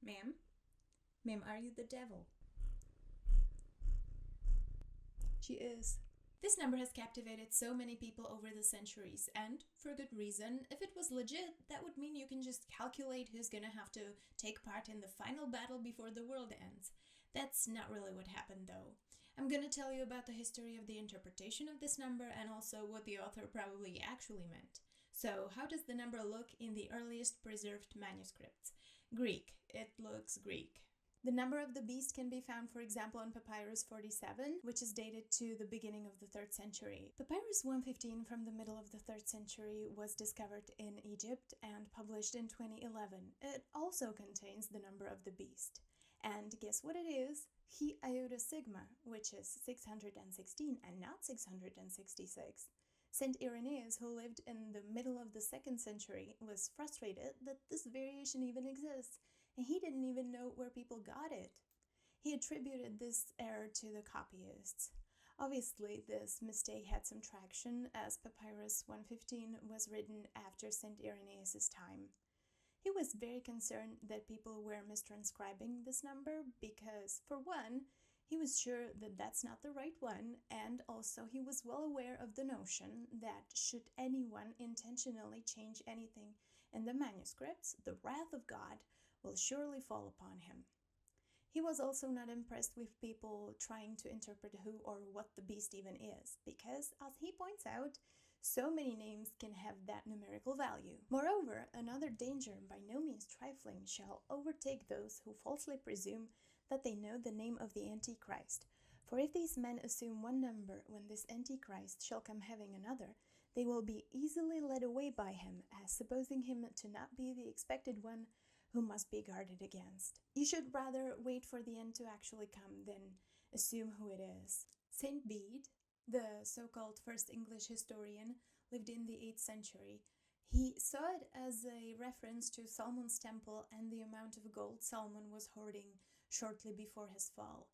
Ma'am? Ma'am, are you the devil? She is. This number has captivated so many people over the centuries, and for good reason. If it was legit, that would mean you can just calculate who's gonna have to take part in the final battle before the world ends. That's not really what happened, though. I'm gonna tell you about the history of the interpretation of this number and also what the author probably actually meant. So, how does the number look in the earliest preserved manuscripts? Greek. It looks Greek. The number of the beast can be found, for example, on Papyrus 47, which is dated to the beginning of the 3rd century. Papyrus 115 from the middle of the 3rd century was discovered in Egypt and published in 2011. It also contains the number of the beast. And guess what it is? He iota sigma, which is 616 and not 666. Saint Irenaeus, who lived in the middle of the 2nd century, was frustrated that this variation even exists, and he didn't even know where people got it. He attributed this error to the copyists. Obviously, this mistake had some traction, as Papyrus 115 was written after St. Irenaeus' time. He was very concerned that people were mistranscribing this number because, for one, he was sure that that's not the right one, and also he was well aware of the notion that should anyone intentionally change anything in the manuscripts, the wrath of God will surely fall upon him. He was also not impressed with people trying to interpret who or what the beast even is, because, as he points out, so many names can have that numerical value. Moreover, another danger, by no means trifling, shall overtake those who falsely presume that they know the name of the Antichrist. For if these men assume one number when this Antichrist shall come having another, they will be easily led away by him, as supposing him to not be the expected one who must be guarded against. You should rather wait for the end to actually come than assume who it is. Saint Bede, the so-called first English historian, lived in the 8th century. He saw it as a reference to Solomon's temple and the amount of gold Solomon was hoarding shortly before his fall.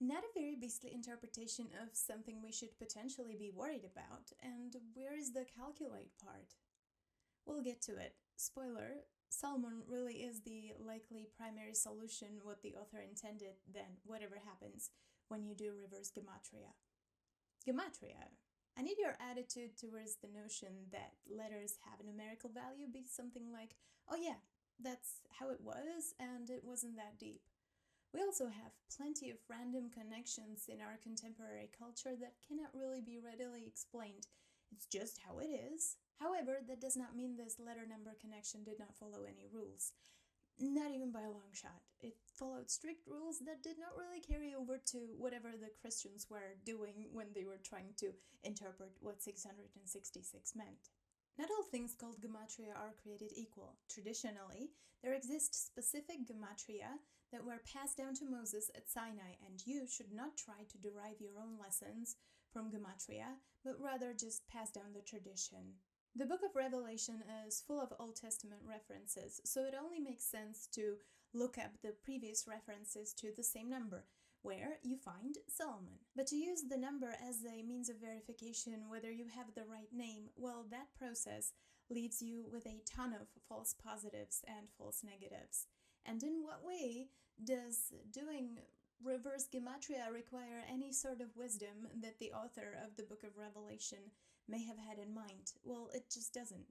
Not a very beastly interpretation of something we should potentially be worried about. And where is the calculate part? We'll get to it. Spoiler, Solomon really is the likely primary solution, what the author intended, then whatever happens when you do reverse gematria. Gematria. I need your attitude towards the notion that letters have a numerical value be something like, oh yeah, that's how it was and it wasn't that deep. We also have plenty of random connections in our contemporary culture that cannot really be readily explained. It's just how it is. However, that does not mean this letter number connection did not follow any rules. Not even by a long shot. It followed strict rules that did not really carry over to whatever the Christians were doing when they were trying to interpret what 666 meant. Not all things called gematria are created equal. Traditionally, there exist specific gematria that were passed down to Moses at Sinai, and you should not try to derive your own lessons from gematria, but rather just pass down the tradition. The book of Revelation is full of Old Testament references, so it only makes sense to look up the previous references to the same number, where you find Solomon. But to use the number as a means of verification whether you have the right name, well, that process leaves you with a ton of false positives and false negatives. And in what way does doing reverse gematria require any sort of wisdom that the author of the book of Revelation may have had in mind? Well, it just doesn't.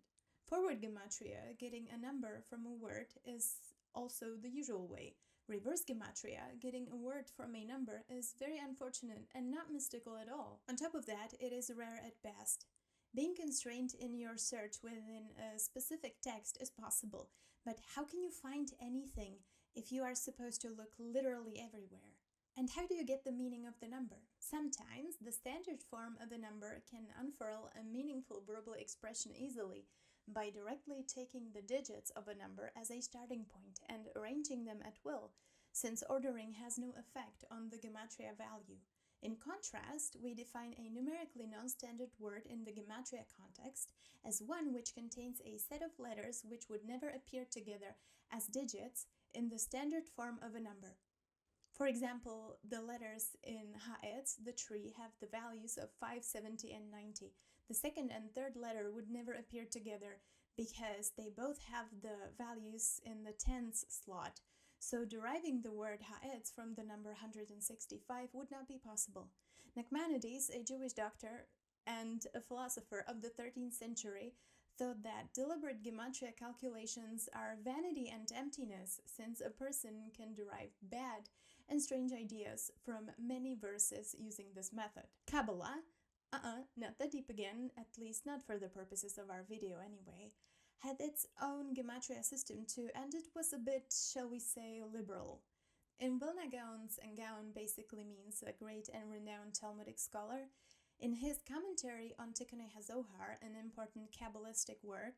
Forward gematria, getting a number from a word, is also the usual way. Reverse gematria, getting a word from a number, is very unfortunate and not mystical at all. On top of that, it is rare at best. Being constrained in your search within a specific text is possible, but how can you find anything if you are supposed to look literally everywhere? And how do you get the meaning of the number? Sometimes the standard form of a number can unfurl a meaningful verbal expression easily by directly taking the digits of a number as a starting point and arranging them at will, since ordering has no effect on the gematria value. In contrast, we define a numerically non-standard word in the gematria context as one which contains a set of letters which would never appear together as digits in the standard form of a number. For example, the letters in Ha'etz, the tree, have the values of 5, 70, and 90. The second and third letter would never appear together because they both have the values in the tens slot. So deriving the word ha'etz from the number 165 would not be possible. Nachmanides, a Jewish doctor and a philosopher of the 13th century, thought that deliberate gematria calculations are vanity and emptiness, since a person can derive bad and strange ideas from many verses using this method. Kabbalah, not that deep again, at least not for the purposes of our video anyway, had its own gematria system too, and it was a bit, shall we say, liberal. In Vilna Gaon's, and Gaon basically means a great and renowned Talmudic scholar, in his commentary on Tikkunei HaZohar, an important Kabbalistic work,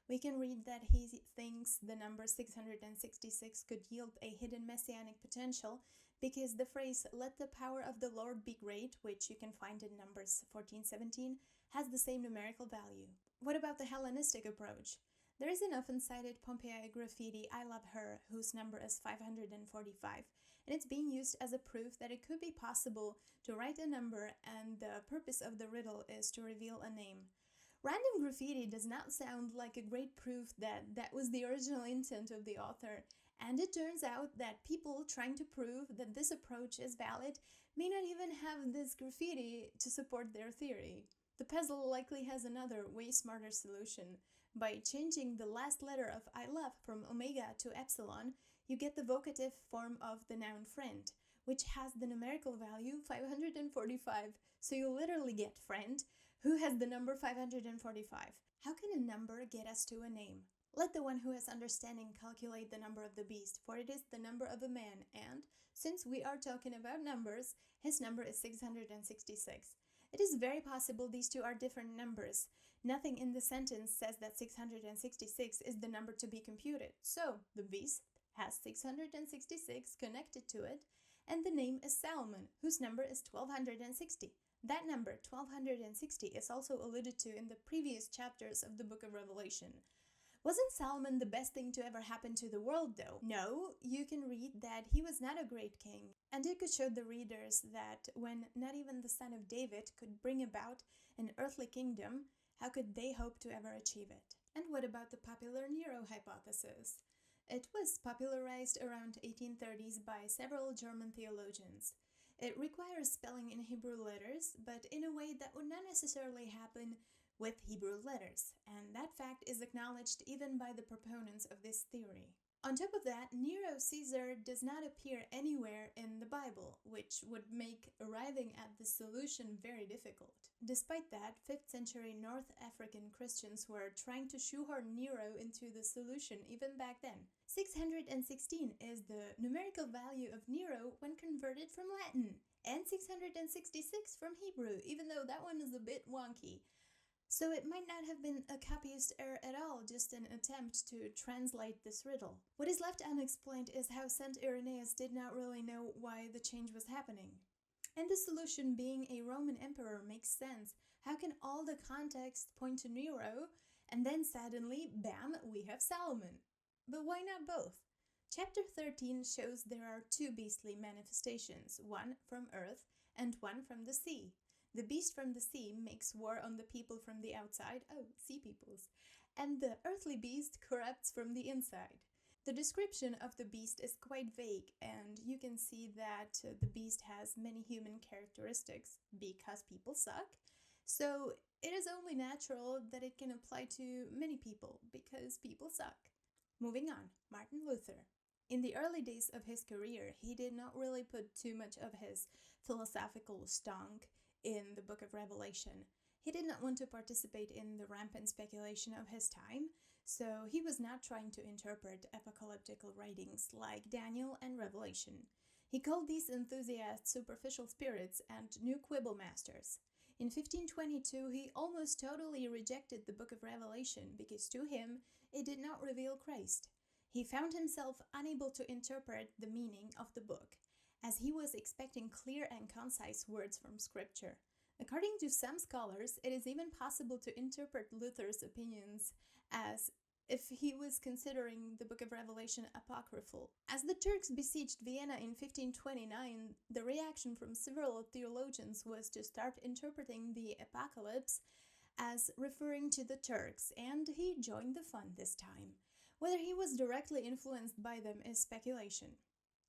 we can read that he thinks the number 666 could yield a hidden messianic potential because the phrase, "let the power of the Lord be great," which you can find in Numbers 14:17, has the same numerical value. What about the Hellenistic approach? There is an often cited Pompeii graffiti, "I love her," whose number is 545, and it's being used as a proof that it could be possible to write a number and the purpose of the riddle is to reveal a name. Random graffiti does not sound like a great proof that that was the original intent of the author, and it turns out that people trying to prove that this approach is valid may not even have this graffiti to support their theory. The puzzle likely has another, way smarter solution. By changing the last letter of "I love" from omega to epsilon, you get the vocative form of the noun friend, which has the numerical value 545. So you literally get friend, who has the number 545. How can a number get us to a name? Let the one who has understanding calculate the number of the beast, for it is the number of a man, and, since we are talking about numbers, his number is 666. It is very possible these two are different numbers. Nothing in the sentence says that 666 is the number to be computed. So, the beast has 666 connected to it, and the name is Salmon, whose number is 1260. That number, 1260, is also alluded to in the previous chapters of the book of Revelation. Wasn't Solomon the best thing to ever happen to the world, though? No, you can read that he was not a great king, and it could show the readers that when not even the son of David could bring about an earthly kingdom, how could they hope to ever achieve it? And what about the popular Nero hypothesis? It was popularized around 1830s by several German theologians. It requires spelling in Hebrew letters, but in a way that would not necessarily happen with Hebrew letters, and that fact is acknowledged even by the proponents of this theory. On top of that, Nero Caesar does not appear anywhere in the Bible, which would make arriving at the solution very difficult. Despite that, 5th century North African Christians were trying to shoehorn Nero into the solution even back then. 616 is the numerical value of Nero when converted from Latin, and 666 from Hebrew, even though that one is a bit wonky. So it might not have been a copyist error at all, just an attempt to translate this riddle. What is left unexplained is how St. Irenaeus did not really know why the change was happening. And the solution being a Roman emperor makes sense. How can all the context point to Nero, and then suddenly, bam, we have Solomon? But why not both? Chapter 13 shows there are two beastly manifestations, one from earth and one from the sea. The beast from the sea makes war on the people from the outside, sea peoples, and the earthly beast corrupts from the inside. The description of the beast is quite vague, and you can see that the beast has many human characteristics because people suck. So it is only natural that it can apply to many people because people suck. Moving on, Martin Luther. In the early days of his career, he did not really put too much of his philosophical stunk in the book of Revelation. He did not want to participate in the rampant speculation of his time, so he was not trying to interpret apocalyptical writings like Daniel and Revelation. He called these enthusiasts superficial spirits and new quibble masters. In 1522, he almost totally rejected the book of Revelation because to him it did not reveal Christ. He found himself unable to interpret the meaning of the book, as he was expecting clear and concise words from Scripture. According to some scholars, it is even possible to interpret Luther's opinions as if he was considering the book of Revelation apocryphal. As the Turks besieged Vienna in 1529, the reaction from several theologians was to start interpreting the apocalypse as referring to the Turks, and he joined the fun this time. Whether he was directly influenced by them is speculation.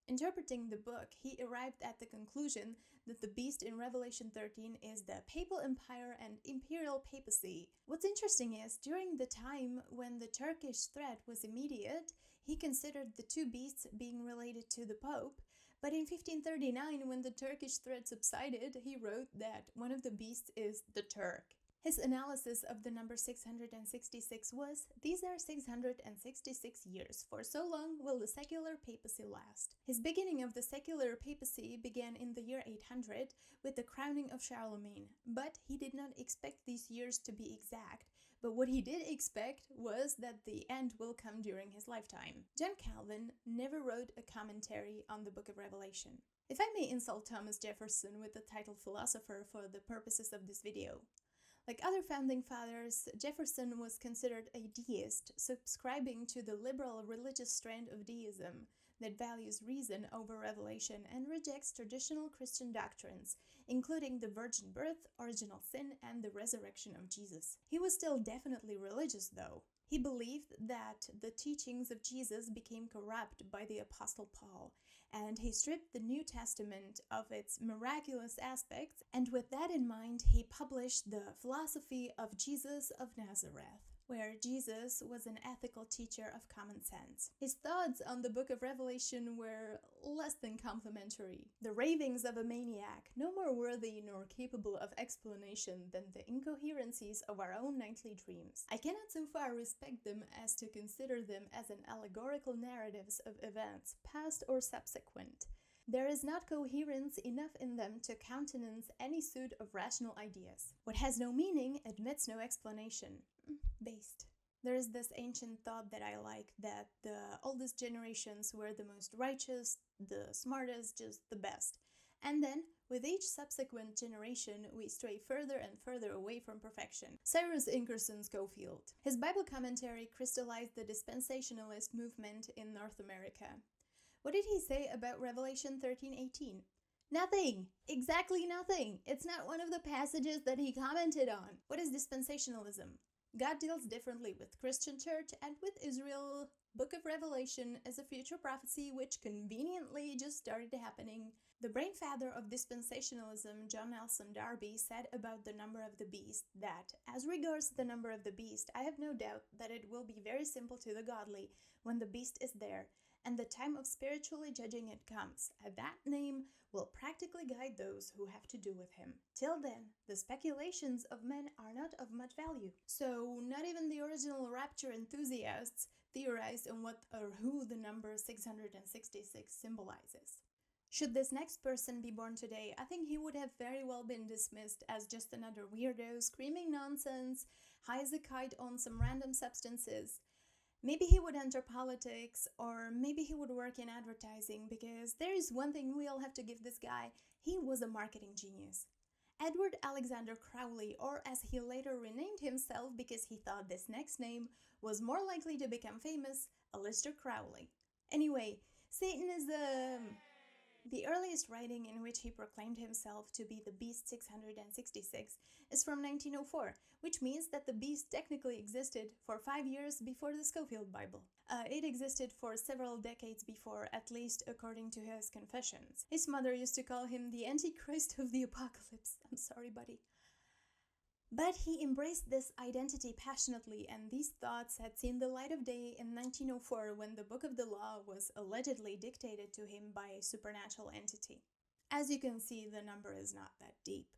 Interpreting the book, he arrived at the conclusion that the beast in Revelation 13 is the Papal Empire and Imperial Papacy. What's interesting is, during the time when the Turkish threat was immediate, he considered the two beasts being related to the Pope, but in 1539, when the Turkish threat subsided, he wrote that one of the beasts is the Turk. His analysis of the number 666 was, "These are 666 years, for so long will the secular papacy last." His beginning of the secular papacy began in the year 800 with the crowning of Charlemagne, but he did not expect these years to be exact. But what he did expect was that the end will come during his lifetime. John Calvin never wrote a commentary on the Book of Revelation. If I may insult Thomas Jefferson with the title philosopher for the purposes of this video. Like other founding fathers, Jefferson was considered a deist, subscribing to the liberal religious strand of deism that values reason over revelation and rejects traditional Christian doctrines, including the virgin birth, original sin, and the resurrection of Jesus. He was still definitely religious, though. He believed that the teachings of Jesus became corrupt by the Apostle Paul, and he stripped the New Testament of its miraculous aspects, and with that in mind, he published the Philosophy of Jesus of Nazareth, where Jesus was an ethical teacher of common sense. His thoughts on the Book of Revelation were less than complimentary. The ravings of a maniac, no more worthy nor capable of explanation than the incoherencies of our own nightly dreams. I cannot so far respect them as to consider them as an allegorical narratives of events, past or subsequent. There is not coherence enough in them to countenance any suit of rational ideas. What has no meaning admits no explanation. Based. There is this ancient thought that I like, that the oldest generations were the most righteous, the smartest, just the best. And then, with each subsequent generation, we stray further and further away from perfection. Cyrus Ingerson Schofield. His Bible commentary crystallized the dispensationalist movement in North America. What did he say about Revelation 13:18? Nothing! Exactly nothing! It's not one of the passages that he commented on. What is dispensationalism? God deals differently with Christian church and with Israel. Book of Revelation is a future prophecy which conveniently just started happening. The brainfather of dispensationalism, John Nelson Darby, said about the number of the beast that, as regards the number of the beast, I have no doubt that it will be very simple to the godly when the beast is there, and the time of spiritually judging it comes. At that name will practically guide those who have to do with him. Till then, the speculations of men are not of much value. So, not even the original rapture enthusiasts theorized on what or who the number 666 symbolizes. Should this next person be born today, I think he would have very well been dismissed as just another weirdo screaming nonsense, high as a kite on some random substances. Maybe he would enter politics, or maybe he would work in advertising, because there is one thing we all have to give this guy: he was a marketing genius. Edward Alexander Crowley, or as he later renamed himself because he thought this next name was more likely to become famous, Aleister Crowley. Anyway, Satanism! The earliest writing in which he proclaimed himself to be the Beast 666 is from 1904, which means that the beast technically existed for 5 years before the Schofield Bible. It existed for several decades before, at least according to his confessions. His mother used to call him the Antichrist of the Apocalypse. I'm sorry, buddy. But he embraced this identity passionately, and these thoughts had seen the light of day in 1904 when the Book of the Law was allegedly dictated to him by a supernatural entity. As you can see, the number is not that deep.